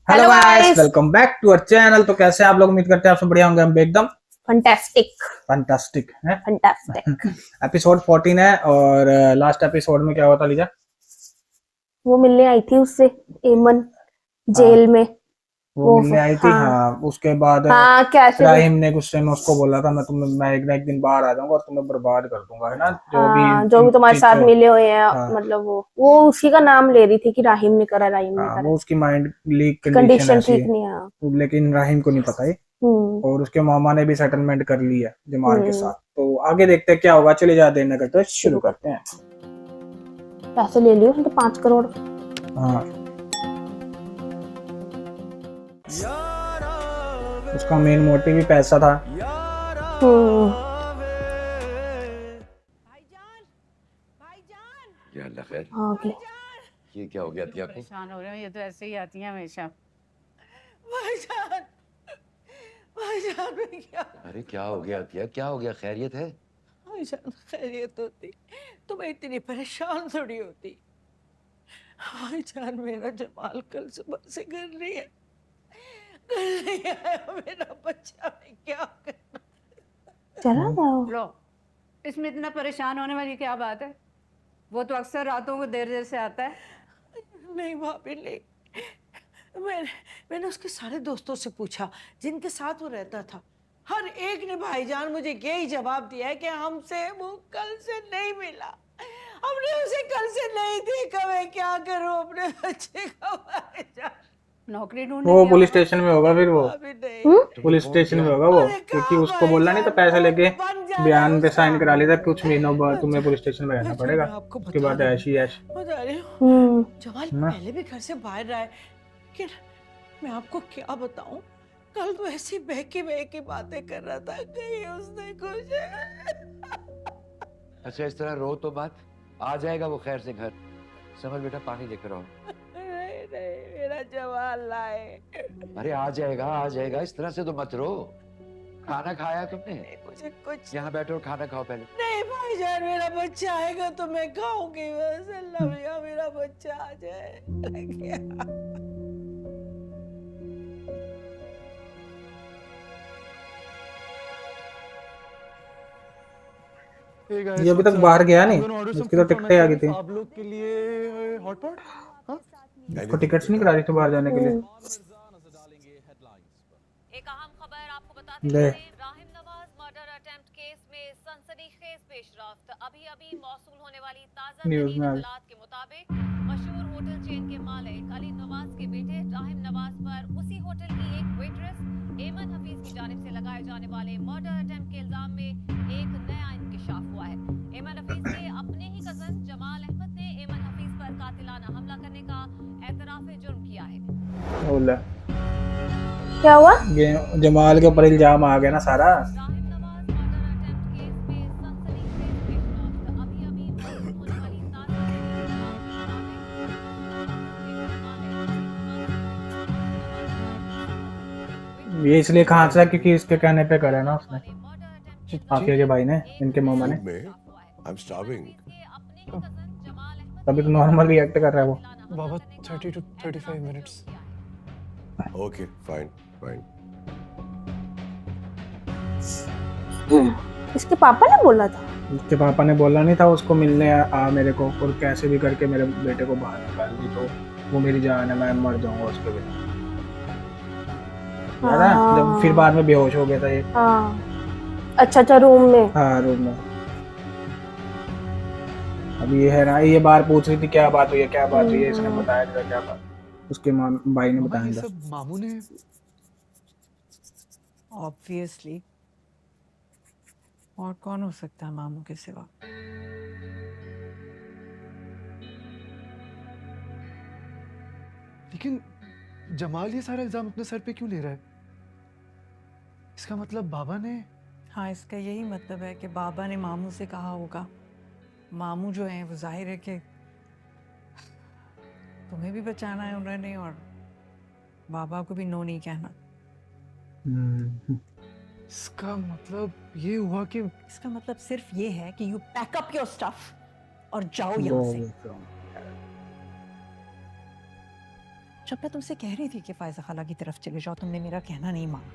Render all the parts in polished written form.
Hello hello guys, guys. Welcome back to our channel. तो कैसे आप लोग? उम्मीद करते हैं आप सब बढ़िया होंगे। हम भी एकदम फंटास्टिक फैंटास्टिक है। फंटास्टिक। एपिसोड 14 है और लास्ट एपिसोड में क्या हुआ था लीजा? वो मिलने आई थी उससे, एमन, हाँ, जेल में। वो वो मिलने आई थी। हाँ हाँ, उसके बाद हाँ, कैसे भी। राहिम ने गुस्से में उसको बोला था मैं एक ना एक दिन बाहर आ जाऊंगा और तुम्हें बर्बाद कर दूंगा, है ना? जो भी हाँ, जो इन भी तुम्हारे चीजों। साथ मिले हुए हैं, हाँ मतलब वो उसी का नाम ले रही थी कि राहिम ने करा, राहिम ने हाँ, करा। वो उसकी माइंड लीक कंडीशन कंडीशन ऐसी ठीक है, नहीं है। लेकिन राहिम को नहीं पता है। हम्म। और उसके मामा ने भी सेटलमेंट कर ली है जमाल के हम्म। साथ। तो आगे देखते हैं क्या होगा। चलिए ज्यादा देर न करते हुए शुरू शुरू करते करते हैं। हैं। पैसे ले लियो उसने तो 5 करोड़। हाँ, उसका मेन मोटिव ही पैसा था। हम्म। भाईजान, भाईजान, या अल्लाह खैर। आगे। ये क्या हो गया थी आपको? परेशान हो रहे हो। ये तो ऐसे ही आती हैं हमेशा। भाईजान, भाईजान मैं क्या? अरे क्या हो गया अतिया? क्या हो गया? खैरियत है? भाईजान खैरियत होती तो मैं इतनी परेशान थोड़ी होती। भाईजान मेरा जमाल कल सुबह से घर नहीं है, घर नहीं आया मेरा बच्चा। मैं क्या करूं? चला गया वो। लो, इसमें इतना परेशान होने वाली क्या बात है? वो तो अक्सर रातों को देर देर से आता है। नहीं भाभी नहीं, मैंने मैंने उसके सारे दोस्तों से पूछा जिनके साथ वो रहता था। हर एक ने भाईजान मुझे यही जवाब दिया है कि हमसे वो कल से नहीं मिला, हमने उसे कल से नहीं देखा। मैं क्या करूं अपने बच्चे का? भाईजान नौकरी ढूंढने वो गया पुलिस होगा। स्टेशन में होगा फिर वो। भाभी नहीं। तुमने पुलिस फोन स्टेशन किया? में होगा वो, अरे क्योंकि कहाँ उसको बोलना नहीं था भाईजान, पैसे फोन लेके बन जा रहा है बयान पे उसका। साइन करा लेता। कुछ महीनों बाद तुम्हें भाईजान, पुलिस स्टेशन में रहना भाईजान पड़ेगा। मैं आपको उसके बता बाद रही ऐशी ऐश हूँ, बता रही हूँ। हम्म। जमाल है ना। पहले भी घर से बाहर रहा है, लेकिन मैं आपको क्या बताऊं, कल तो ऐसी बहकी बहकी बातें कर रहा था, कहीं उसने कुछ। अच्छा इस तरह रो तो मत। आ जाएगा वो खैर से घर। समझ बेटा, पानी लेकर आओ। नहीं नहीं, मेरा जवाल लाए। अरे आ जाएगा, आ जाएगा। इस तरह से तो मत रो। खाना खाया तुमने? नहीं, मुझे कुछ यहाँ बैठो और खाना खाओ पहले। नहीं। भाईजान मेरा बच्चा आएगा तो मैं खाऊंगी, बस अल्लाह भैया मेरा बच्चा आ जाए। क्या? Hey ये guys, अभी तक what's up? बाहर गया I'm नहीं। gonna order some इसकी तो food for टिकटें आ गई myself. थी। आप लोग के लिए hot pot? हाँ? इसको टिकट्स नहीं करा रही थी बाहर जाने के लिए। एक अहम खबर आपको बताते ले चलें, Rahim Nawaz murder attempt case में सनसनीखेज पेशरफ्त। अभी मौसूल होने वाली ताजा न्यूज तरीन में इत्तलात के मुताबिक मशहूर होटल चेन के मालिक अली नवाज के बेटे राहिम नवाज पर उसी होटल की एक वेट्रेस एमन हफीज की जानिब से लगाए जाने वाले मर्डर अटेम्प्ट के इल्जाम में एक नया इंकशाफ हुआ है। एमन हफीज के अपने ही कजन जमाल अहमद ने एमन हफीज पर कातिलाना हमला करने का एतराफ जुर्म किया है। बोला क्या हुआ? ये जमाल के ऊपर इल्जाम आ गया ना सारा। Rahim Nawaz murder attempt case में सनसनीखेज पेशरफ्त। अभी मौसूल होने वाली ताजा ये इसलिए कहा था क्योंकि इसके कहने पे करा ना उसने, जी? आफिया के भाई ने, इनके मामा ने। फूड में I'm starving. तभी तो नॉर्मल रिएक्ट कर रहा है वो। बाबा 30 to 35 minutes. Okay, fine, fine. इसके पापा ने बोला था। उसके पापा ने बोला नहीं था उसको मिलने आ मेरे को, और कैसे भी करके मेरे बेटे को बाहर निकाल दी तो वो मेरी जान है, मैं मर जाऊंगा उसके बिना। याद है जब फिर बाद में बेहोश हो गया था ये। हाँ, अच्छा रूम में। हाँ, रूम में। अब ये है ना, ये बार पूछ रही थी क्या बात हुई है, क्या बात हुई है। इसने बताया था क्या बात, उसके भाई ने बाबा ये बताया था। सब मामू ने ऑब्वियसली, और कौन हो सकता है मामू के सिवा? लेकिन जमाल ये सारा इल्जाम अपने सर पे क्यों ले रहा है? इसका मतलब बाबा ने। हाँ, इसका यही मतलब है कि बाबा ने मामू से कहा होगा। मामू जो है वो जाहिर है कि तुम्हें भी बचाना है उन्होंने, और बाबा को भी नो नहीं कहना। इसका मतलब ये हुआ कि इसका मतलब सिर्फ ये है कि you pack up your stuff और जाओ यहाँ से। जब मैं तुमसे कह रही थी कि फायजा खाला की तरफ चले जाओ, तुमने मेरा कहना नहीं माना।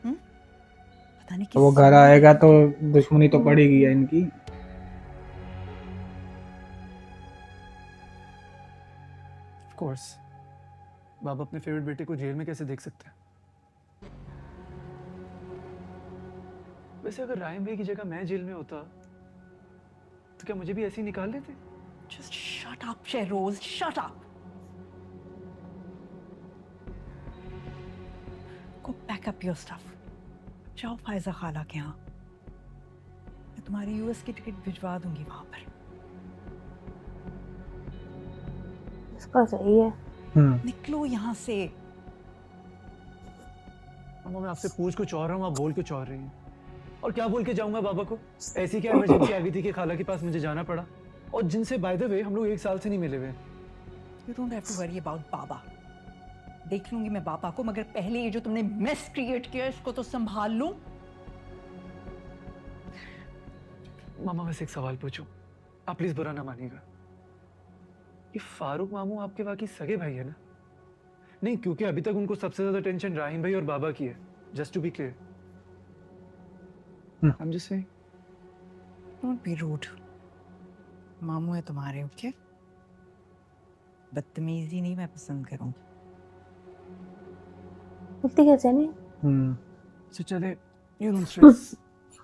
पता नहीं वो किस घर आएगा तो दुश्मनी तो पड़ेगी है इनकी। ऑफ कोर्स, बाप अपने फेवरेट बेटे को जेल में कैसे देख सकते हैं? वैसे अगर रायम भाई की जगह मैं जेल में होता तो क्या मुझे भी ऐसे ही निकाल लेते? Just shut up, Shehroz, shut up. Go pack up your stuff. जाओ फायजा खाला के यहाँ। मैं तुम्हारी यूएस की टिकट भिजवा दूंगी वहां पर। इसका सही है। निकलो यहाँ से। अम्मा मैं आपसे पूछ कुछ और रहा हूँ, आप बोल कुछ और रही हैं। और क्या बोल के जाऊंगा बाबा को? ऐसी क्या इमरजेंसी आ गई थी कि खाला के पास मुझे जाना पड़ा, और जिनसे बाय द वे हम लोग 1 साल से नहीं मिले हुए। You don't have to worry about बाबा। देख लूंगी मैं बाबा को, मगर पहले ये जो तुमने मेस क्रिएट किया इसको तो संभाल लूं। मामा बस एक सवाल पूछूं, आप प्लीज बुरा ना मानिएगा। ये फारूक मामू आपके वाकई सगे भाई है ना? नहीं, क्योंकि अभी तक उनको सबसे ज्यादा टेंशन राहिम भाई और बाबा की है। Just to be clear, I am just saying. Don't be rude। मामू है तुम्हारे, ओके? बदतमीजी नहीं मैं पसंद करूंगी। उतनी कैसे नहीं? So चले, you don't stress,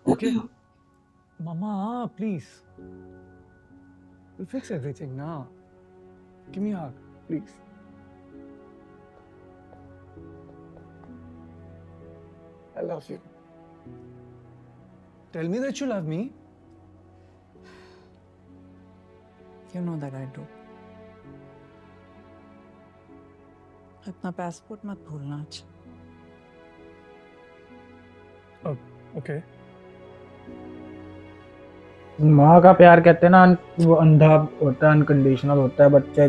okay? Mama, please. We'll fix everything now. Give me a hug, please. I love you. Tell me that you love me. You know that I do। अपना पासपोर्ट मत भूलना आज। Oh, okay. माँ का प्यार कहते हैं ना, वो अंधा होता है, अनकंडीशनल होता है। बच्चे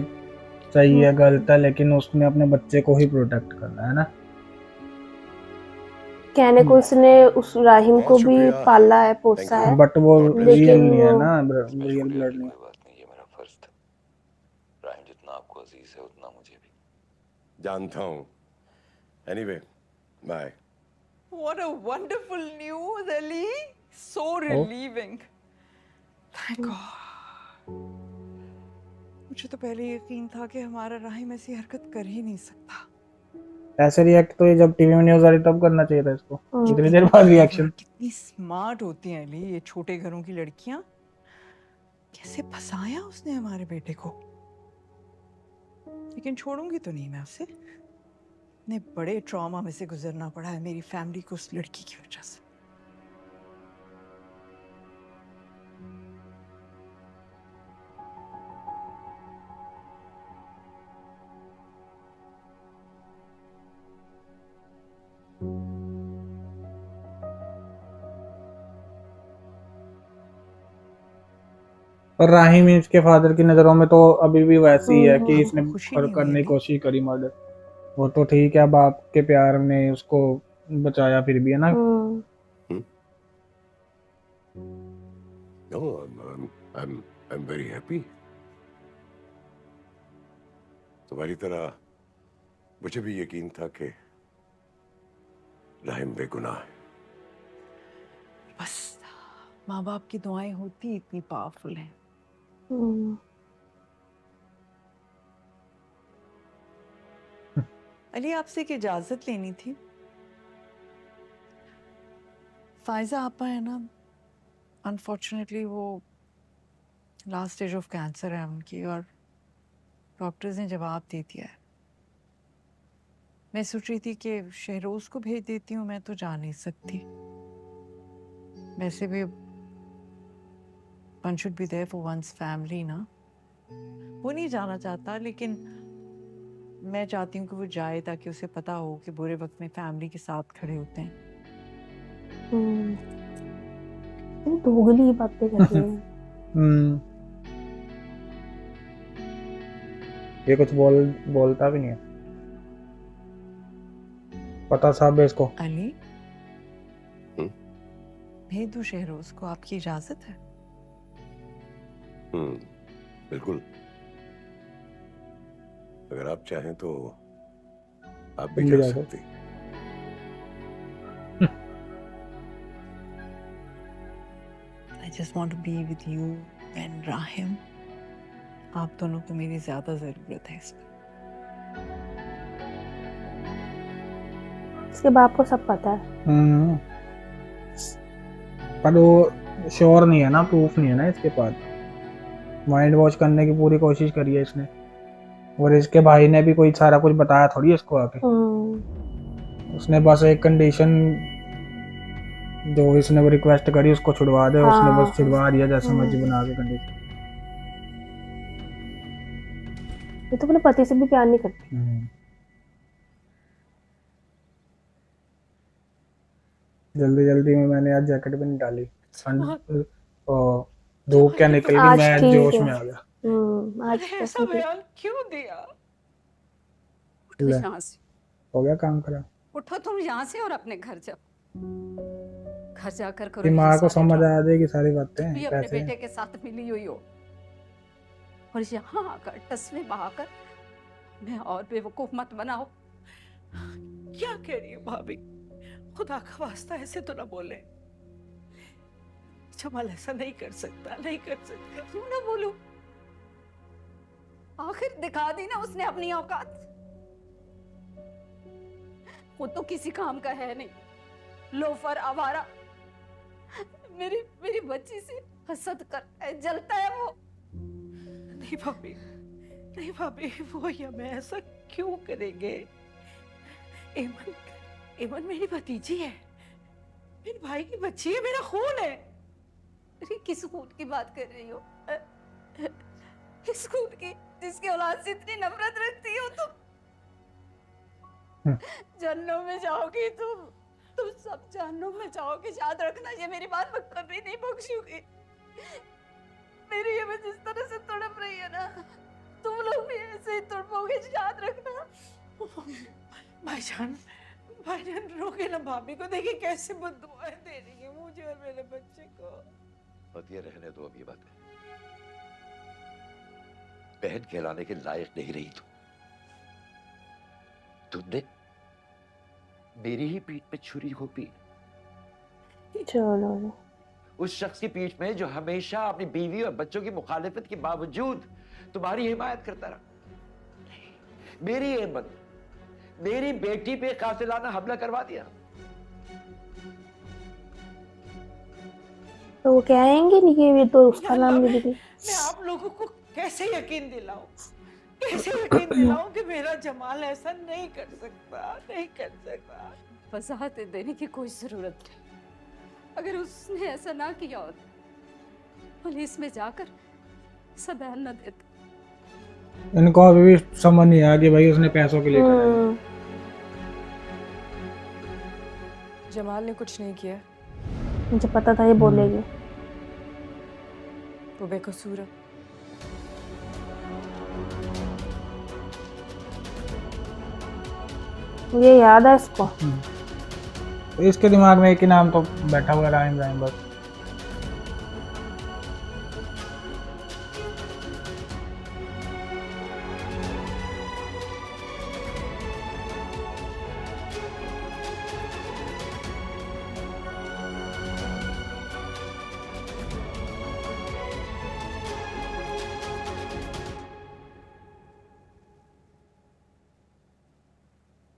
सही है गलत है, लेकिन उसने अपने बच्चे को ही प्रोटेक्ट करना है ना। कहने को उसने उस राहिम को भी पाला है, पोसा है, बट वो लेकिन रियल नहीं है वो- ना, रियल ब्लड नहीं। कोई बात नहीं, ये मेरा फर्ज था। राहिम जितना आपको अजीज है उतना मुझे भी। जानता हूँ। Anyway, bye. What a wonderful news, Ali! So relieving. Thank God. मुझे तो पहले यकीन था कि हमारा राहिम ऐसी हरकत कर ही नहीं सकता। ऐसे रिएक्ट तो ये जब टीवी में न्यूज आ रही तब करना चाहिए था इसको, इतनी देर बाद रिएक्शन। कितनी स्मार्ट होती हैं अली ये छोटे घरों की लड़कियां। कैसे फंसाया उसने हमारे बेटे को। लेकिन छोड़ूंगी तो नहीं मैं उसे। इतने बड़े ट्रॉमा में से गुजरना पड़ा है मेरी फैमिली को उस लड़की की वजह से। और राहिम इसके फादर की नजरों में तो अभी भी वैसी ही है कि इसने खुशी नहीं हुई करने की अभी। कोशिश करी मर्डर। वो तो ठीक है, बाप के प्यार में उसको बचाया फिर भी, है ना। No, I'm very happy. तुम्हारी तरह मुझे भी यकीन था कि राहिम बेगुनाह है। बस माँ बाप की दुआएं होती इतनी पावरफुल हैं। अली आपसे एक इजाजत लेनी थी। फायजा आपा है ना, अनफॉर्चुनेटली वो लास्ट स्टेज ऑफ कैंसर है उनकी, और डॉक्टर्स ने जवाब दे दिया है। मैं सोच रही थी कि शहरोज को भेज देती हूँ, मैं तो जा नहीं सकती। वैसे भी one should be there for one's family ना। वो नहीं जाना चाहता, लेकिन मैं चाहती हूँ कि वो जाए ताकि उसे पता हो कि बुरे वक्त में फैमिली के साथ खड़े होते हैं। दोगली बातें कर रही है। ये कुछ बोलता भी नहीं है, पता साहब है इसको। अली भेज दो शहरोज को, आपकी इजाजत है? बिल्कुल। अगर आप चाहें तो आप भी तुम भी जा जा सकती। I just want to be with you and Rahim. आप दोनों को मेरी ज्यादा जरूरत है इसमें। इसके बाप को सब पता है। पर वो श्योर नहीं है ना, प्रूफ नहीं है ना इसके पास। माइंड वॉश करने की पूरी कोशिश करी है इसने, और इसके भाई ने भी कोई सारा कुछ बताया थोड़ी इसको आके। उसने बस एक कंडीशन जो इसने वो रिक्वेस्ट करी उसको छुड़वा दे, उसने बस छुड़वा दिया जैसे मर्जी बना के कंडीशन। ये तो अपने पति से भी प्यार नहीं करती। जल्दी जल्दी में मैंने आज जैकेट भी नहीं डाली, और धूप क्या निकल गई, आज मैं ठीक जोश है। में आ गया। आज अरे ऐसा बयान क्यों दिया? उठो ले। यहाँ से, हो गया काम खराब। उठो तुम यहाँ से और अपने घर जाओ। घर जाकर करो दिमाग ये को सारे समझ ड्रामे। आ जाएगी सारी बातें भी अपने कैसे। बेटे के साथ मिली हुई हो, और यहाँ आकर तस्वीर बहाकर मैं और बेवकूफ मत बनाओ। क्या कह रही हो भाभी? खुदा का वास्ता ऐसे तो ना बोले। जमाल ऐसा नहीं कर सकता, नहीं कर सकता। क्यों ना बोलूं? आखिर दिखा दी ना उसने अपनी औकात। वो तो किसी काम का है नहीं, लोफर आवारा। मेरी मेरी बच्ची से हसद करता है, जलता है वो। नहीं भाभी, नहीं भाभी, वो या मैं ऐसा क्यों करेंगे? एमन मेरी भतीजी है, मेरे भाई की बच्ची है, मेरा खून है। अरे किस खून की बात कर रही हो? किस खून की जिसकी औलाद से इतनी नफरत रखती हो तुम? जन्नों में जाओगी तुम सब जन्नों में जाओगे। याद रखना, ये मेरी बात मैं कभी नहीं बख्शूंगी। मेरी ये जिस तरह से तड़प रही है ना, तुम लोग भी ऐसे ही तड़पोगे, याद रखना। भाईजान रोके ना भाभी को, देखिए कैसे बद्दुआएं दे रही है मुझे और मेरे बच्चे को। और ये रहने दो अभी बातें। बहन कहलाने के लायक नहीं रही तुमने मेरी ही पीठ पे छुरी घोंपी, चलो उस शख्स की पीठ में जो हमेशा अपनी बीवी और बच्चों की मुखालिफत के बावजूद तुम्हारी हिमायत करता रहा। मेरी हिम्मत, मेरी बेटी पे कातिलाना हमला करवा दिया। तो वो कहेंगे नहीं कि ये तो उसका नाम मैं, लिख दी। मैं आप लोगों को कैसे यकीन दिलाऊं, कैसे यकीन दिलाऊं कि मेरा जमाल ऐसा नहीं कर सकता, नहीं कर सकता। वजाहत देने की कोई जरूरत नहीं। अगर उसने ऐसा ना किया होता, पुलिस में जाकर सब बयान न देता। इनको अभी भी समझ नहीं आया कि भाई उसने पैसों के लिए करा है। जमाल ने कुछ नहीं किया, मुझे पता था ये बोलेगी। वो बेकसूर है। ये याद है इसको। तो इसके दिमाग में एक ही नाम तो बैठा हुआ, राहिम राहिम बस।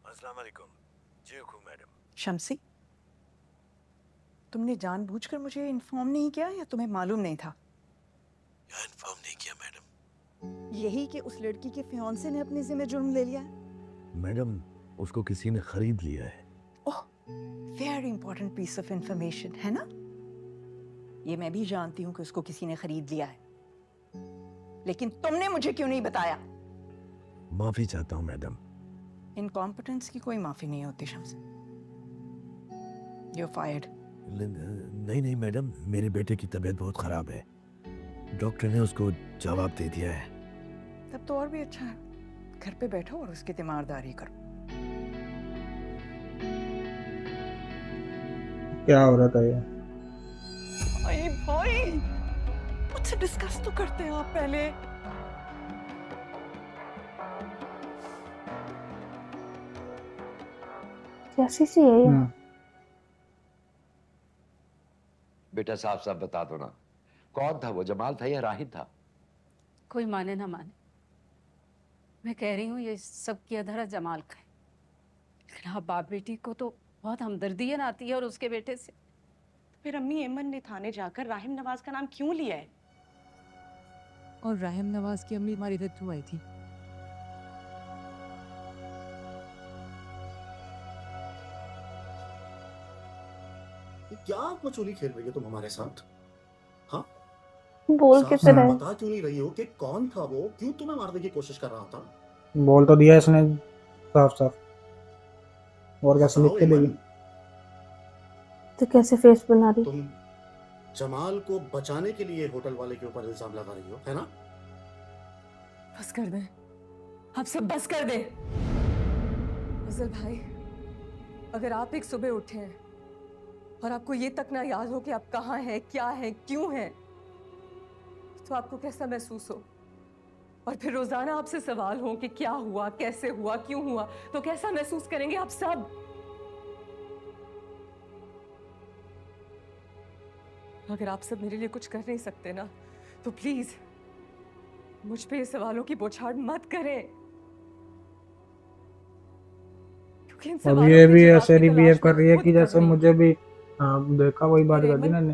अस्सलाम वालेकुम। जी हुकुम मैडम। शम्सी, तुमने जानबूझकर मुझे इन्फॉर्म नहीं किया या तुम्हें मालूम नहीं था? या इन्फॉर्म नहीं किया मैडम। यही कि उस लड़की के फियांसे ने अपने जिम्मे जुर्म ले लिया है? मैडम उसको किसी ने खरीद लिया है। Oh, very important piece of information है ना? ये मैं भी जानती हूँ कि उसको किसी ने खरीद लिया है, लेकिन तुमने मुझे क्यों नहीं बताया? माफी चाहता हूँ मैडम। इनकॉम्पिटेंस की कोई माफी नहीं होती शम्सी। You're fired. नहीं मैडम, मेरे बेटे की तबीयत बहुत खराब है, डॉक्टर ने उसको जवाब दे दिया है। तब तो और भी अच्छा है, घर पे बैठो और उसकी तीमारदारी करो। क्या हो रहा था ये? भाई मुझसे डिस्कस तो करते हैं आप पहले। कैसी सी है ये? बेटा साफ साफ बता दो ना, कौन था वो, जमाल था या राहिल था? कोई माने ना माने, मैं कह रही हूँ ये सब किया धरा जमाल का है। लेकिन हाँ, बाप बेटी को तो बहुत हमदर्दी है नाती है और उसके बेटे से। फिर अम्मी एमन ने थाने जाकर राहिम नवाज का नाम क्यों लिया है? और राहिम नवाज की अम्मी हमारी इधर क्यों आई थी? क्या मचोली खेल रही हो तुम हमारे साथ? हाँ, बोल के तरह बता क्यों नहीं रही हो कि कौन था वो, क्यों तुम्हें मारने की कोशिश कर रहा था? बोल तो दिया इसने साफ साफ, और कैसे लिख के देगी? तो कैसे फेस बना रही? तुम जमाल को बचाने के लिए होटल वाले के ऊपर इल्जाम लगा रही हो, है ना? बस कर दे, आप सब बस कर दे। अफजल भाई, अगर आप एक सुबह उठे हैं और आपको ये तक ना याद हो कि आप कहाँ हैं, क्या हैं, क्यों हैं, तो आपको कैसा महसूस हो? और फिर रोजाना आपसे सवाल हो कि क्या हुआ, कैसे हुआ, क्यों हुआ, तो कैसा महसूस करेंगे आप सब? अगर आप सब मेरे लिए कुछ कर नहीं सकते ना, तो प्लीज मुझ पे ये सवालों की बौछार मत करें। क्योंकि इन अब सवालों ये के भी जवाब ऐसे की बिहेव तलाश कर मैं रही है खुद कि कर जैसे रही हूँ। मुझे भी, हाँ देखा वही बात कर दी ना ने,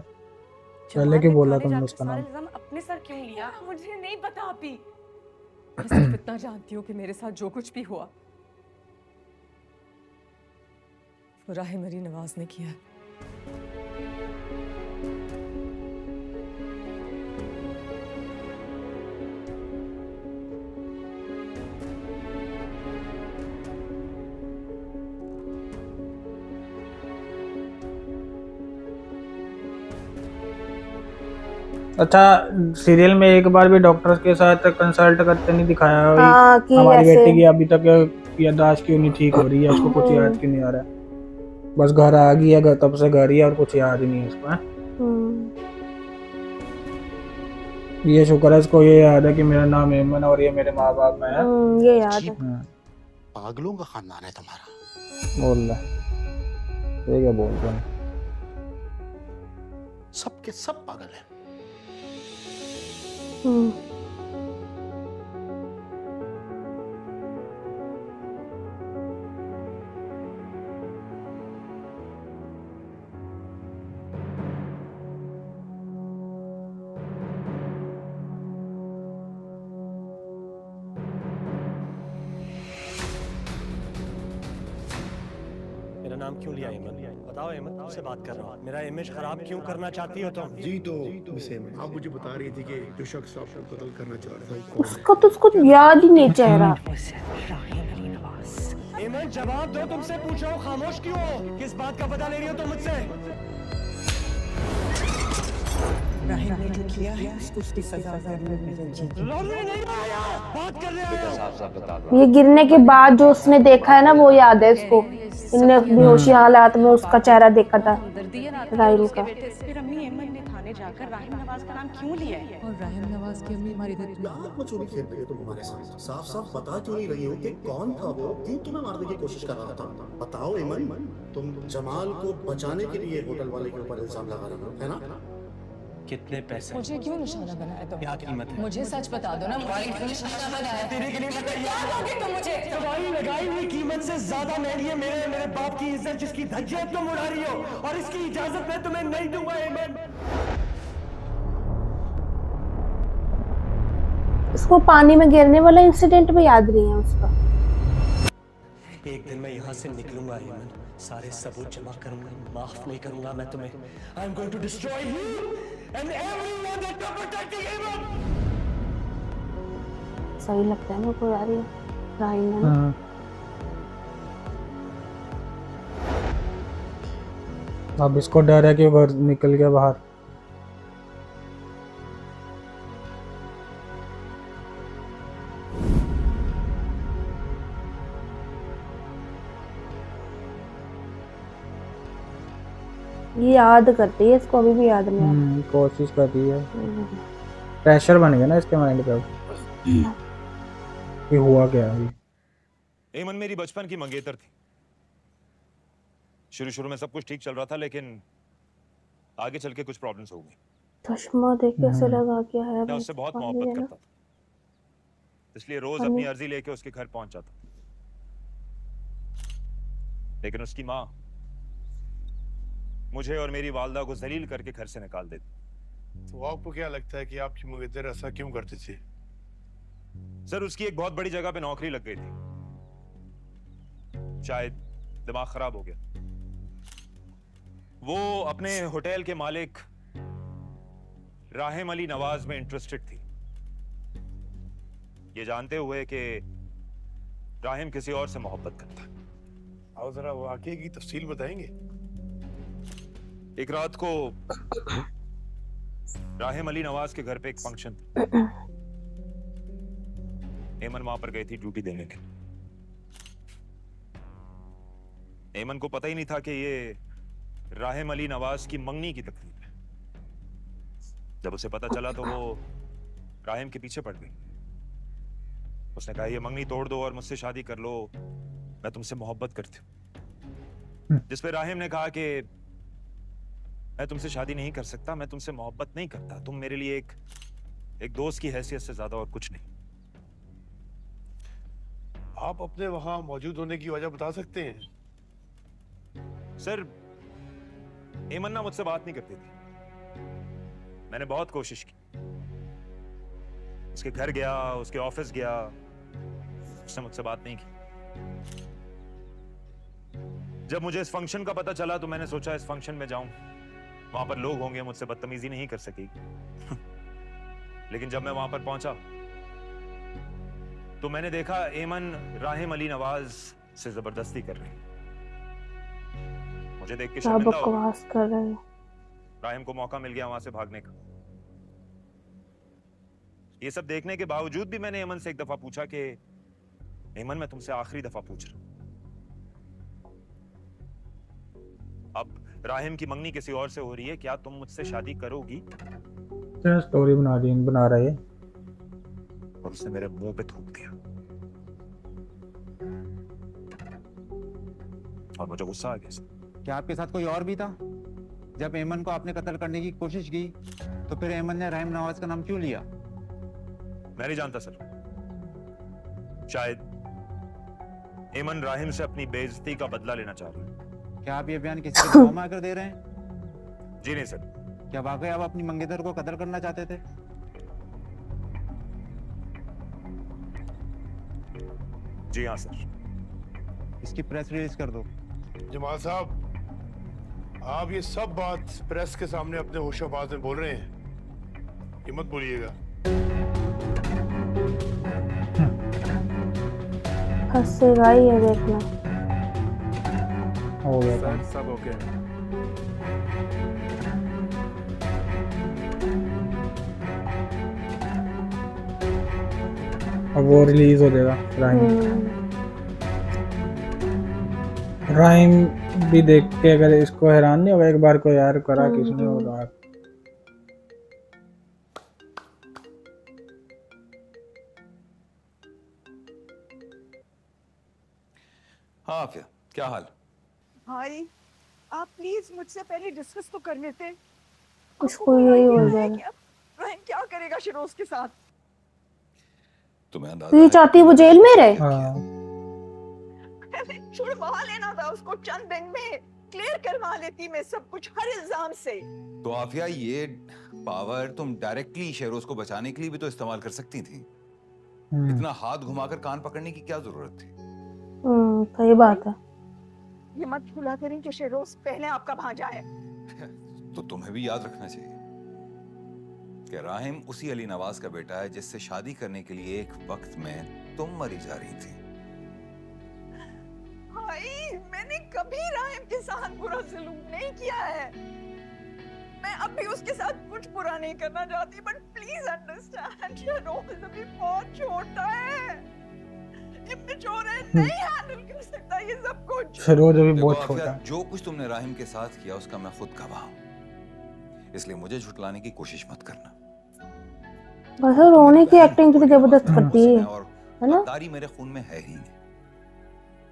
पहले की बोला तुमने उसका नाम। अपने सर क्यों लिया? मुझे नहीं पता आपी। मैं सिर्फ इतना जानती हूँ कि मेरे साथ जो कुछ भी हुआ वो राहिम अली नवाज ने किया। अच्छा, सीरियल में एक बार भी डॉक्टर्स के साथ कंसल्ट करते नहीं दिखाया हुई? हाँ, कि हमारी ऐसे बेटी की अभी तक याददाश्त क्यों नहीं ठीक हो रही है, उसको कुछ याद क्यों नहीं आ रहा है? बस घर आ गई है, तब से घर ही है और कुछ याद ही नहीं है उसको। ये शुक्र है इसको ये याद है कि मेरा नाम एमन और ये मेरे माँ बाप है। ये याद है। पागलों का खानदान है तुम्हारा। बोल रहा ठीक है, बोल रहा सबके सब पागल है। मेरा नाम क्यों लिया एमन? बताओ एमन, तुमसे बात कर रहा हूँ। मेरा इमेज खराब क्यों करना चाहती हो तुम? जी तो मिस एमन, आप मुझे बता रही थी कि जो शख्स आपको कत्ल करना चाह रहा था उसका तो उसको याद ही नहीं चेहरा। एमन जवाब दो, तुमसे पूछ रहा हूँ, खामोश क्यों हो? किस बात का पता ले रही हो तुम मुझसे? राहिम ने जो किया है उसको उसकी सजा लड़ने नहीं आया, बात करने आया। साफ साफ बता दो। ये गिरने के बाद जो उसने देखा है ना, वो याद है इसको। इनने बेहोशी हालात में उसका चेहरा देखा था राहिम का। फिर अम्मी एमन ने थाने जाकर राहिम नवाज का नाम क्यों लिया है? और राहिम नवाज की अम्मी हमारी इधर क्यों? क्या मचोली खेल रही हो तुम हमारे साथ? साफ साफ बता क्यों नहीं रही हो कि कौन था वो, क्यों तुम्हें मारने की कोशिश कर रहा था? बताओ एमन, तुम जमाल को बचाने के लिए होटल वाले के ऊपर इल्जाम लगा रही हो, है ना? कितने पैसे? मुझे क्यों निशाना बनाया तुम? क्या कीमत है? मुझे सच बता दो ना, मुझे क्यों निशाना बनाया? तेरे के लिए दोगे तुम मुझे? तुम्हारी लगाई हुई कीमत से ज्यादा महंगी है मेरे बाप की इज्जत, जिसकी धज्जियां तुम उड़ा रही हो, और इसकी इजाजत मैं तुम्हें नहीं दूंगा एमन। इसको पानी में गिरने वाला इंसिडेंट भी याद नहीं है उसका। एक दिन मैं यहाँ से निकलूंगा एमन, सारे सबूत जमा करूंगा, माफ नहीं करूंगा मैं तुम्हें। I am going to destroy you and everyone that you protecting एमन। सही लगता है मेरे को यार ये राहिम है ना। अब इसको डर है कि वो घर निकल गया बाहर। ये याद करती है इसको, अभी भी याद नहीं है। कोशिश कर रही है, प्रेशर बन गया ना इसके माइंड पे कि हुआ क्या है। एमन मेरी बचपन की मंगेतर थी, शुरू में सब कुछ ठीक चल रहा था, लेकिन आगे चल के कुछ प्रॉब्लम्स हो गई। चश्मा देख कैसे लगा के आया मैं भाई, उससे बहुत पानी मोहब्बत है ना। करता था, इसलिए रोज पानी। अपनी अर्जी लेके उसके घर पहुंच जाता। लेकिन उसकी माँ मुझे और मेरी वालदा को जलील करके घर से निकाल देती। तो आपको क्या लगता है कि आपकी मुगद्दर ऐसा क्यों करती थी? सर, उसकी एक बहुत बड़ी जगह पे नौकरी लग गई थी, शायद दिमाग खराब हो गया। वो अपने होटल के मालिक राहिम अली नवाज में इंटरेस्टेड थी, ये जानते हुए कि राहिम किसी और से मोहब्बत करता है। आओ जरा वाकये की तफसील बताएंगे। एक रात को राहिम अली नवाज के घर पे एक फंक्शन था। एमन वहां पर गई थी ड्यूटी देने के। एमन को पता ही नहीं था कि ये राहिम अली नवाज की मंगनी की तकलीफ है। जब उसे पता चला तो वो राहिम के पीछे पड़ गई। उसने कहा, ये मंगनी तोड़ दो और मुझसे शादी कर लो, मैं तुमसे मोहब्बत करती हूँ। जिस पे राहिम ने कहा कि मैं तुमसे शादी नहीं कर सकता, मैं तुमसे मोहब्बत नहीं करता, तुम मेरे लिए एक दोस्त की हैसियत से ज्यादा और कुछ नहीं। आप अपने वहां मौजूद होने की वजह बता सकते हैं? सर, एमन ना मुझसे बात नहीं करती थी। मैंने बहुत कोशिश की, उसके घर गया, उसके ऑफिस गया, उसने मुझसे बात नहीं की। जब मुझे इस फंक्शन का पता चला तो मैंने सोचा इस फंक्शन में जाऊं, वहां पर लोग होंगे, मुझसे बदतमीजी नहीं कर सकेगी। लेकिन जब मैं वहां पर पहुंचा तो मैंने देखा एमन राहिम अली नवाज से जबरदस्ती कर रही। मुझे देख के शर्मिंदा हो गया। बकवास कर रहे हैं। राहिम को मौका मिल गया वहां से भागने का। ये सब देखने के बावजूद भी मैंने एमन से एक दफा पूछा कि एमन, मैं तुमसे आखिरी दफा पूछ रहा हूं, अब राहिम की मंगनी किसी और से हो रही है, क्या तुम मुझसे शादी करोगी? क्या स्टोरी बना रहे हैं। और उसने मेरे मुंह पे थूक दिया और मुझे गुस्सा आ गया। क्या आपके साथ कोई और भी था? जब एमन को आपने कत्ल करने की कोशिश की तो फिर एमन ने राहिम नवाज का नाम क्यों लिया? मैं नहीं जानता सर, शायद एमन राहिम से अपनी बेइज्जती का बदला लेना चाह रही है। क्या आप ये बयान किसी के दबाव में आकर दे रहे हैं? जी नहीं सर। क्या वाकई आप अपनी मंगेतर को कत्ल करना चाहते थे? जी हाँ सर। इसकी प्रेस रिलीज कर दो। जमाल साहब, आप ये सब बात प्रेस के सामने अपने होशोबाज में बोल रहे हैं, ये मत बोलिएगा। हंसेगा ही है, देखना। हो गया सर, सब ओके है। अब वो रिलीज हो जाएगा राइम भी देख के अगर इसको हैरान नहीं होगा एक बार को, यार करा किसने होगा। हाँ आफिया, क्या हाल? भाई आप प्लीज मुझसे पहले डिस्कस तो कर लेते। उसको यही हो जाएगा। राहिम क्या करेगा शिरोज के साथ? तुम्हें तो ये चाहती है वो जेल में रहे? छुड़वा लेना था उसको, चंद दिन में क्लियर करवा लेती मैं सब कुछ, हर इल्जाम से। तो आफिया, ये पावर तुम डायरेक्टली शेरोज को बचाने के लिए भी तो इस्तेमाल कर सकती थी। इतना हाथ घुमाकर कान पकड़ने की क्या जरूरत थी? सही बात है। ये मत भूला करें कि शेरोज पहले आपका भांजा है। तो तुम्हें भी याद रखना चाहिए कि राहिम उसी अली नवाज का बेटा है जिससे शादी करने के लिए एक वक्त में तुम मरी जा रही थी। भाई मैंने कभी राहिम के साथ बुरा सलूक नहीं किया है। मैं अब भी उसके साथ कुछ बुरा नहीं करना चाहती, बट प्लीज अंडरस्टैंड, शेरोज अभी बहुत छोटा है, इमेच्योर है, नहीं हैंडल कर सकता ये सब कुछ। शेरोज अभी बहुत छोटा है। जो कुछ तुमने राहिम के साथ किया उसका मैं खुद गवाह हूं, इसलिए मुझे झुटलाने की कोशिश मत करना। बस रोने की एक्टिंग कितनी जबरदस्त करती है ना? तारी मेरे खून में है ही नहीं।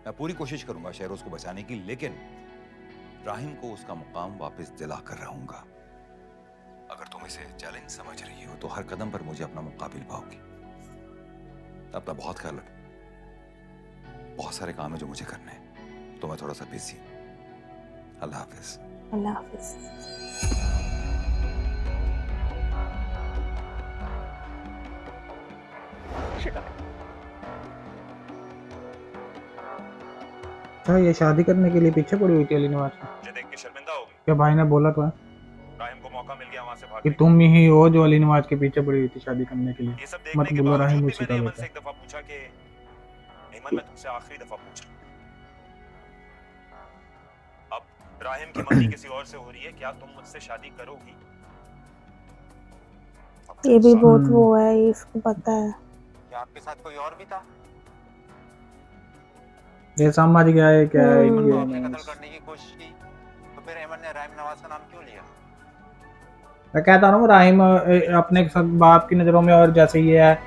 मैं पूरी कोशिश करूंगा शेरोज को बचाने की, लेकिन राहिम को उसका मुकाम वापस दिला कर रहूंगा। अगर तुम इसे चैलेंज समझ रही हो तो हर कदम पर मुझे अपना मुकाबिल पाओगी। अपना बहुत ख्याल रख, बहुत सारे काम है जो मुझे करने हैं, तो मैं थोड़ा सा बिजी हूं। अल्लाह हाफिज। अल्लाह हाफिज। अच्छा, ये शादी करने के लिए पीछे पड़ी हुई थी अली नवाज की? मुझे देख के शर्मिंदा हो गई? क्या भाई ने बोला था राहिम को मौका मिल गया वहां से कि भागने तुम ही हो जो अली नवाज के पीछे पड़ी हुई थी शादी करने के लिए? ये सब मत देखने के बोलो राहिम बावजूद भी उसी मैंने का अमन बेटा से एक दफा पूछा कि अमन, मैं तुमसे आखिरी दफा पूछ रहा हूं, अब राहिम की मम्मी किसी और से हो रही है, क्या तुम मुझसे शादी करोगी? ये भी बहुत वो है, इसको पता है। क्या आपके साथ कोई और भी था? ये समझ गया है क्या है एमन को ये आपने नहीं। कत्ल करने की कोशिश की, तो फिर एमन ने राहिम नवाज का नाम क्यों लिया? मैं कहता हूँ राहिम अपने बाप की नज़रों में, और जैसे ये है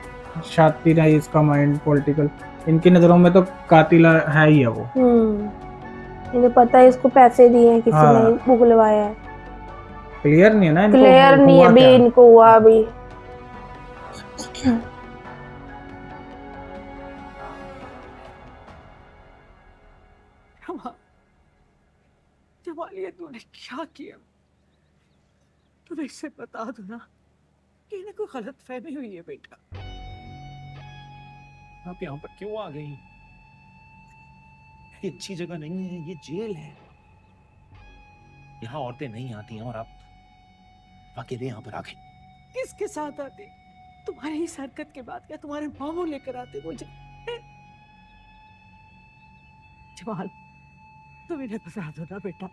शातिर है, इसका माइंड पॉलिटिकल, इनकी नज़रों में तो कातिल है ही है वो। इन्हें पता है इसको पैसे दिए हैं किसी हाँ। ने, बुलवाया है। क्लियर नहीं है ना इनको, क्लियर नहीं है हुआ अभी क्या? इनको हुआ अभी। जमाल, ये तूने क्या किया? तुम्हें इससे बता दो ना कि इन्हें कोई गलत फहमी हुई है बेटा। आप यहाँ पर क्यों आ गई? ये अच्छी जगह नहीं है, ये जेल है। यहाँ औरतें नहीं आती हैं और आप अकेले यहाँ पर आ गई। किसके साथ आते? तुम्हारी इस हरकत के बाद क्या तुम्हारे मामू लेकर आते मुझे? जमाल, तुम इन्हें बता दो ना बेटा,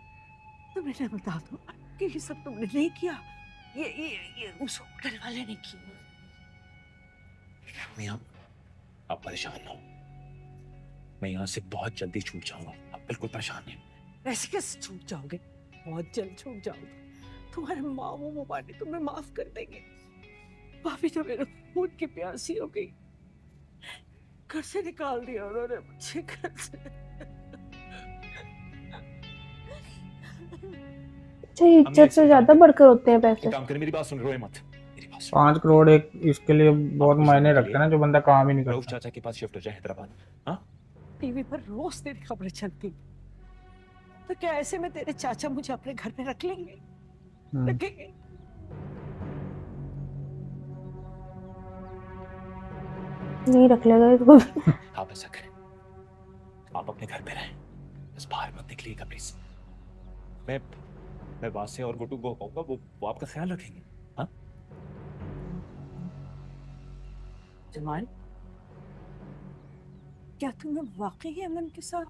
तुम इन्हें बता दो कि ये सब तुमने नहीं किया, ये उस होटल वाले ने किया। मियां, आप परेशान ना हो, मैं यहाँ से बहुत जल्दी छूट जाऊंगा, आप बिल्कुल परेशान नहीं। ऐसे कैसे छूट जाओगे? बहुत जल्द छूट जाओगे। तुम्हारे मामू मुबानी तुम्हें माफ कर देंगे। भाभी तो मेरे खून की प्यासी हो गई, घर से निकाल दिया उन्होंने मुझे, घर से। अच्छा, इज्जत से ज्यादा बढ़कर होते हैं पैसे। काम करे, मेरी बात सुन, रोए मत। 5 करोड़ एक इसके लिए बहुत मायने रखते हैं ना, जो बंदा काम ही नहीं रऊफ करता। चाचा के पास शिफ्ट हो जाए हैदराबाद। हाँ, टीवी पर रोज तेरी खबरें चलती, तो क्या ऐसे में तेरे चाचा मुझे अपने घर में रख लेंगे? रखेंगे? नहीं रख लेगा इसको। आप ऐसा करें, आप अपने घर पे रहें, बस बाहर मत निकलिएगा प्लीज। मैं वासे और गुड्डू को कहूंगा, वो आपका ख्याल रखेंगे। हाँ जमाल, क्या तुम्हें वाकई अमन के साथ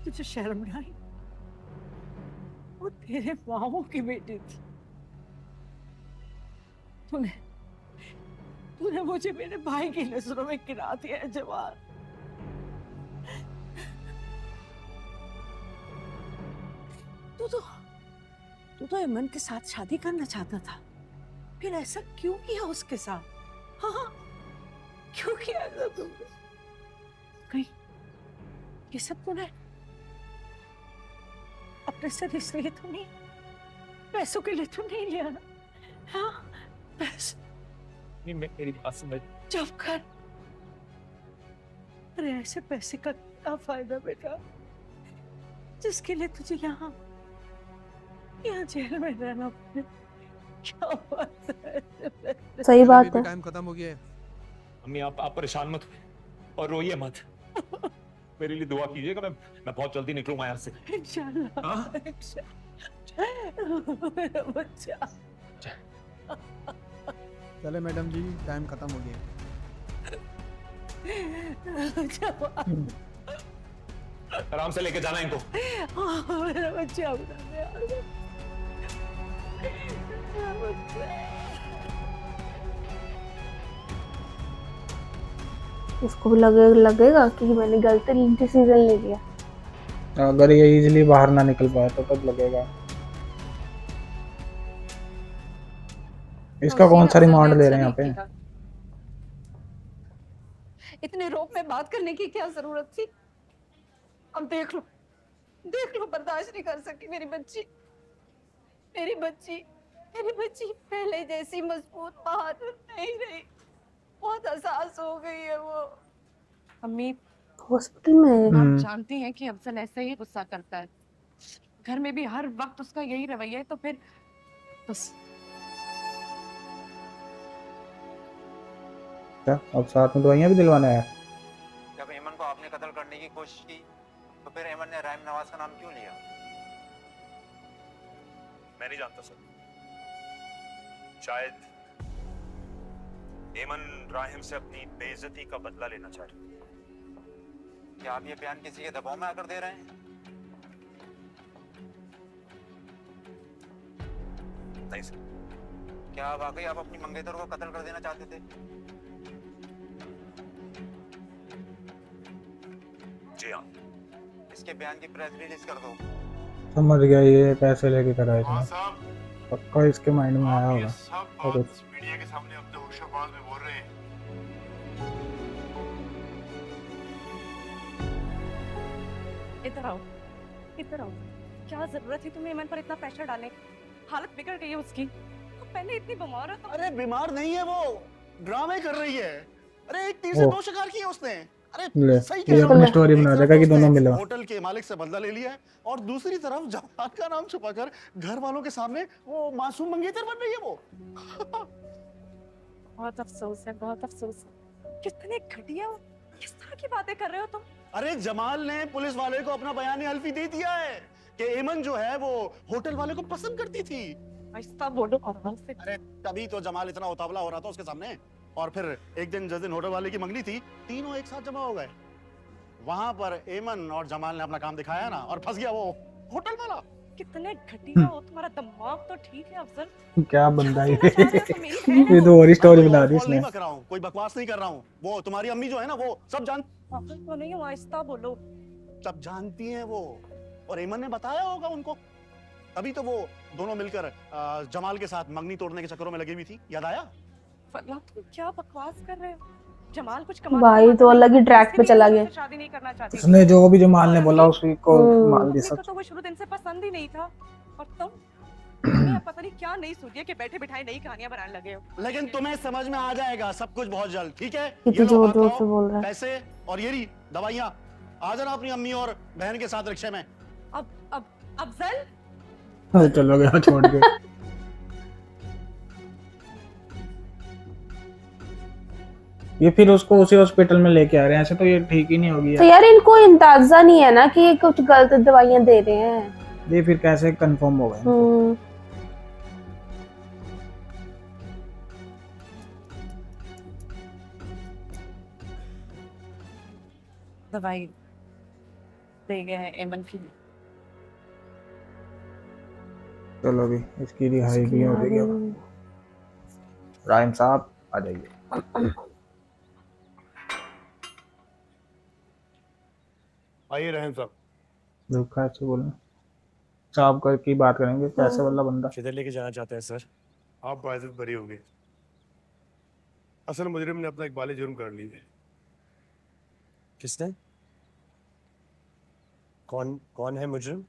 तुझे शर्म नहीं आई? वो तेरे मामू की बेटी थी। तूने मुझे मेरे भाई की नजरों में गिरा दिया है जवान। तू तो अमन के साथ शादी करना चाहता था, फिर ऐसा क्यों किया उसके साथ? हाँ, क्यों किया ऐसा तुमने? कहीं ये सब तूने अपने साथ इसलिए तो नहीं, पैसों के लिए तो नहीं लिया ना? हाँ, पैसे नहीं, मेरी बात समझ। चुप कर। अरे ऐसे पैसे का क्या फायदा बेटा, जिसके लिए तुझे यहाँ जेल में रहना पड़े? क्या बात है? सही बात है। टाइम खत्म हो गया है। अम्मी, आप परेशान मत हुए और रोइए मत। मेरे लिए दुआ कीजिएगा, मैं बहुत जल्दी निकलूंगा यहाँ से। इंशाल्लाह, इंशाल्लाह मेरा बच्चा। चले मैडम जी, टाइम खत्म हो गया। आराम से लेके जाना इनको। मेरा बच्चा, इसको भी लगेगा कि मैंने गलत डिसीजन ले लिया। अगर ये इजीली बाहर ना निकल पाए तो तब लगेगा। इसका कौन सा रिमांड ले रहे हैं यहाँ पे? इतने रोक में बात करने की क्या जरूरत थी? अब देख लो बर्दाश्त नहीं कर सकती मेरी बच्ची पहले जैसी मजबूत बहादुर नहीं रही, बहुत हसास हो गई है वो। अम्मी हॉस्पिटल में आप जानती हैं कि अफजल ऐसे ही गुस्सा करता है, घर में भी हर वक्त उसका यही रवैया है, तो फिर बस क्या अब साथ में दवाइयाँ भी दिलवाना है? जब एमन को आपने कत्ल करने की कोशिश की तो फिर एमन ने राहिम नवाज का नाम क्यों लिया? मैं नहीं जानता सर, शायद एमन राहिम से अपनी बेइज्जती का बदला लेना चाहता है। क्या आप ये बयान किसी के दबाव में आकर दे रहे हैं? नहीं सर। क्या वाकई आप अपनी मंगेतर को कत्ल कर देना चाहते थे? जी हाँ। इसके बयान की प्रेस रिलीज कर दो। समझ गया, ये पैसे लेके करा इसने, पक्का इसके माइंड में आया होगा और कुछ। मीडिया के सामने अपने होशोबाज में बोल रहे हैं। इधर आओ, क्या जरूरत है तुम्हें एमन पर इतना प्रेशर डालने? हालत बिगड़ गई है उसकी, वो पहले इतनी बीमार है तो। अरे बीमार नहीं है वो, ड्रामे कर रही है। अरे एक तीर से दो शिकार किए उसने। अरे सही ये अपनी स्टोरी बना देगा कि दोनों मिला। होटल के मालिक से बदला ले लिया है और दूसरी तरफ जमात का नाम छुपाकर घर वालों के सामने वो मासूम मंगेतर बन रही है वो। बहुत अफसोस है, बहुत अफसोस है। कितने घटिया, किस तरह की बातें कर रहे हो तुम? अरे जमाल ने पुलिस वाले को अपना बयान हल्फी दे दिया है कि एमन जो है वो होटल वाले को पसंद करती थी। ऐसा बोलो आराम से। अरे तभी तो जमाल इतना उतावला हो रहा था उसके सामने। और फिर एक दिन जिस दिन होटल वाले की मंगनी थी, तीनों एक साथ जमा हो गए। वहां पर एमन और जमाल ने अपना काम दिखाया ना, और फंस गया वो होटल वाला। कितने घटिया हो, तुम्हारा दिमाग तो ठीक है अफजल। क्या बंदा है ये तो और स्टोरी बना दी इसने। मैं कर रहा हूँ, कोई बकवास नहीं कर रहा हूँ। वो तुम्हारी अम्मी जो है ना, वो सब तो नहीं, आहिस्ता बोलो। सब जानती हैं वो, और एमन ने बताया होगा उनको। तभी तो वो दोनों मिलकर जमाल के साथ मंगनी तोड़ने के चक्करों में लगी हुई थी, याद आया? तुम क्या बकवास कर रहे हो? जमाल कुछ भाई तो अलग ही ट्रैक पे चला गया। शादी नहीं करना चाहती। उसने जो भी जमाल ने बोला उसी को मान दी सब। तो वो शुरू दिन से पसंद ही नहीं था, और तुम पता नहीं क्या नई सूझी कि बैठे बिठाए नई कहानियां बनाने लगे हो। लेकिन तुम्हें समझ में आ जाएगा सब कुछ बहुत जल्द, ठीक है? ये जोर जोर से बोल रहा है। पैसे और ये रही दवाइयाँ। आ जाना अपनी अम्मी और बहन के साथ रिक्शे में। अब अफजल चलो गया छोड़ के। ये फिर उसको उसी हॉस्पिटल में लेके आ रहे हैं, ऐसे तो ये ठीक ही नहीं होगी। तो यार इनको अंदाजा नहीं है ना कि ये कुछ गलत दवाइयां दे रहे हैं। ये फिर कैसे कंफर्म होगा? दवाई दे गए हैं एमन की। चलो अभी इसकी रिहाई भी हो जाएगी। राहिम साहब आ जाइए। आइए रहम साहब। धोखा से बोलना साहब कर की बात करेंगे, पैसे वाला बंदा। किधर लेके जाना चाहते हैं सर? आप बाइज्जत बरी हो गए। असल मुजरिम ने अपना इकबाल जुर्म कर ली है। किसने? कौन है मुजरिम?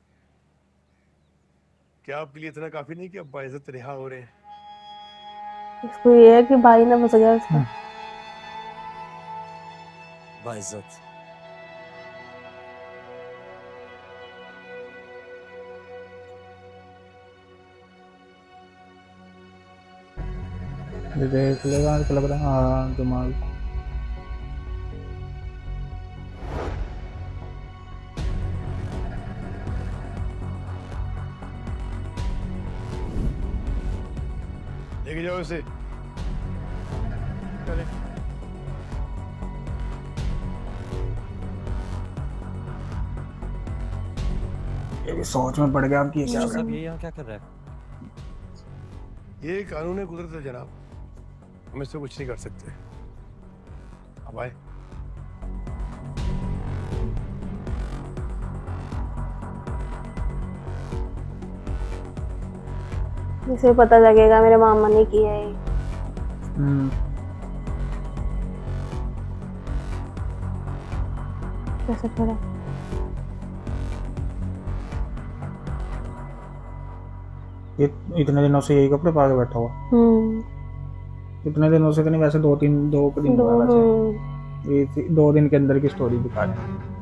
क्या आपके लिए इतना काफी नहीं कि आप बाइज्जत रिहा हो रहे हैं? इसको ये है कि भाई ना फंस गया उसका। बाइज्जत देख लेगा तो लग रहा है। हाँ जमाल लेके जाओ इसे। चले। ये भी सोच में पड़ गया अब कि ये क्या कर रहा है। ये यहाँ क्या कर रहा है? ये कानून है कुदरत है जनाब, हम इससे कुछ नहीं कर सकते। अब आए। इसे पता लगेगा मेरे मामा ने किया है। कैसे करें? ये इतने दिनों से यही कपड़े पा के बैठा हुआ। इतने दिनों से तो नहीं, वैसे दो दिन हुआ वैसे। ये 2 दिन के अंदर की स्टोरी दिखा रहे हैं।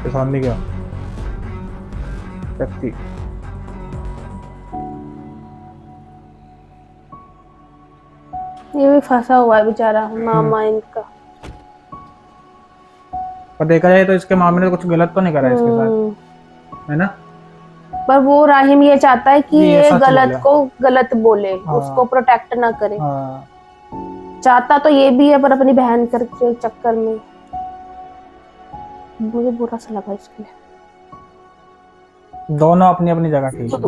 के सामने क्या व्यक्ति ये भी फंसा हुआ है बेचारा मामा इनका। पर देखा जाए तो इसके मामले में कुछ गलत तो नहीं करा इसके साथ, है ना? पर वो राहिम ये चाहता है कि ये गलत बोला। को गलत बोले, उसको प्रोटेक्ट ना करे। चाहता तो ये भी है, पर अपनी बहन के चक्कर में मुझे बुरा सा लगा इसके लिए। दोनों अपनी अपनी जगह ठीक है।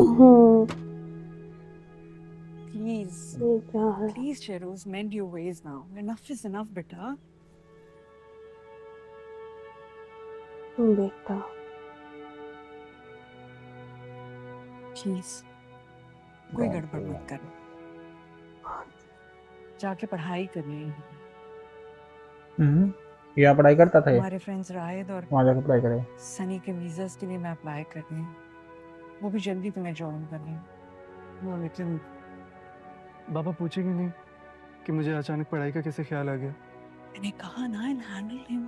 Please, Sheroz, mend your ways now. Enough is enough, beta. बेटा Please, कोई गड़बड़ मत करो। जाके पढ़ाई करनी है। यहाँ पढ़ाई करता था ये? हमारे फ्रेंड्स राहिद और वहाँ जाकर पढ़ाई करेगा। सनी के वीज़ास के लिए मैं अप्लाई कर रही हूँ, वो भी जल्दी तुम्हें ज्वाइन करनी है। वो लेकिन बाबा पूछेंगे नहीं कि मुझे अचानक पढ़ाई का कैसे ख्याल आ गया? मैंने कहा ना, एंड हैंडल हिम।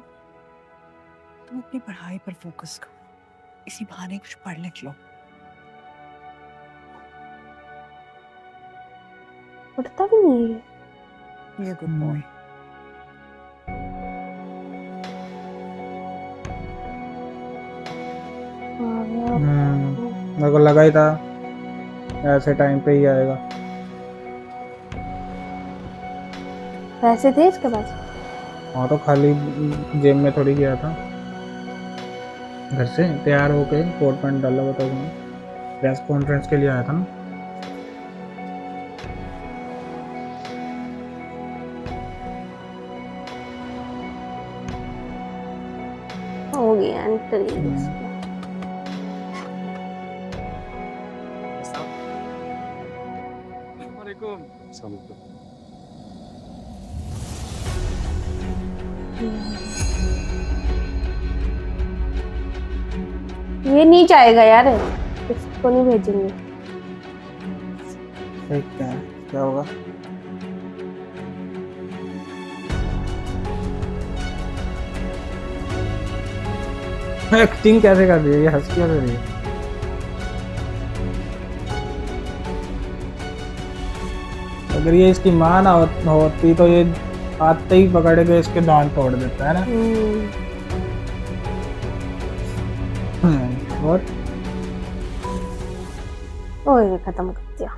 तुम अपनी पढ़ाई पर फोकस करो, इसी बहाने कुछ पढ़ लिख लो। पढ़ता भी नहीं है। Be a good boy. मेरे को लगा ही था ऐसे टाइम पे ही आएगा। पैसे थे इसके पास? हाँ, तो खाली जेब में थोड़ी गया था, घर से तैयार होके कोट पैंट डाला हुआ था, प्रेस कॉन्फ्रेंस के लिए आया था ना। हो गया एंट्री। ये नहीं चाहेगा यार, इसको नहीं भेजेंगे। क्या होगा? एक्टिंग कैसे कर रही है ये, हंस क्यों रही है? अगर ये इसकी माँ ना होती तो ये आते ही पकड़ के इसके दांत तोड़ देता है ना। और ओए खत्म कर दिया।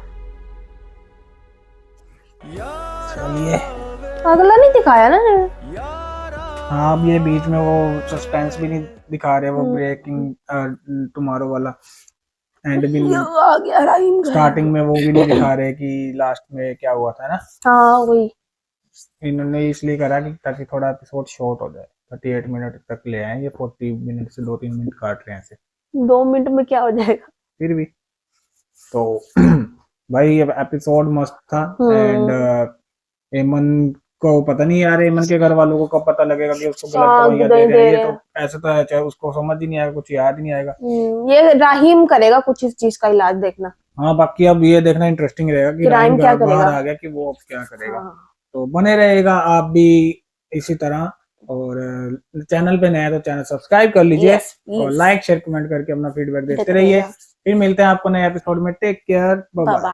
चलिए, अगला नहीं दिखाया ना। हाँ, अब ये बीच में वो सस्पेंस भी नहीं दिखा रहे, वो ब्रेकिंग टुमारो वाला एंड भी नहीं, आ गया राहिम। स्टार्टिंग में वो भी नहीं दिखा रहे कि लास्ट में क्या हुआ था ना। हाँ वही इन्होंने इसलिए करा कि ताकि थोड़ा एपिसोड शॉर्ट हो जाए। 38 मिनट तक ले आए, ये 40 मिनट से 2-3 मिनट काट रहे हैं ऐसे। 2 मिनट में क्या हो जाएगा फिर भी तो भाई अब एपिसोड मस्त था। एंड एमन को पता नहीं यार, एमन के घर वालों को कब पता लगेगा कि उसको गलत दवाइयां दे रहे हैं। ये तो ऐसे तो है, चाहे उसको समझ ही नहीं आएगा, कुछ याद ही नहीं आएगा। ये राहिम करेगा कुछ इस चीज का इलाज, देखना। हाँ, बाकी अब ये देखना इंटरेस्टिंग रहेगा कि राहिम क्या बाहर आ गया कि वो अब क्या करेगा। तो बने रहेगा आप भी इसी तरह, और चैनल पे नया है तो चैनल सब्सक्राइब कर लीजिए और लाइक शेयर कमेंट करके अपना फीडबैक देते रहिए। फिर मिलते हैं आपको नए एपिसोड में। Take care, bye bye.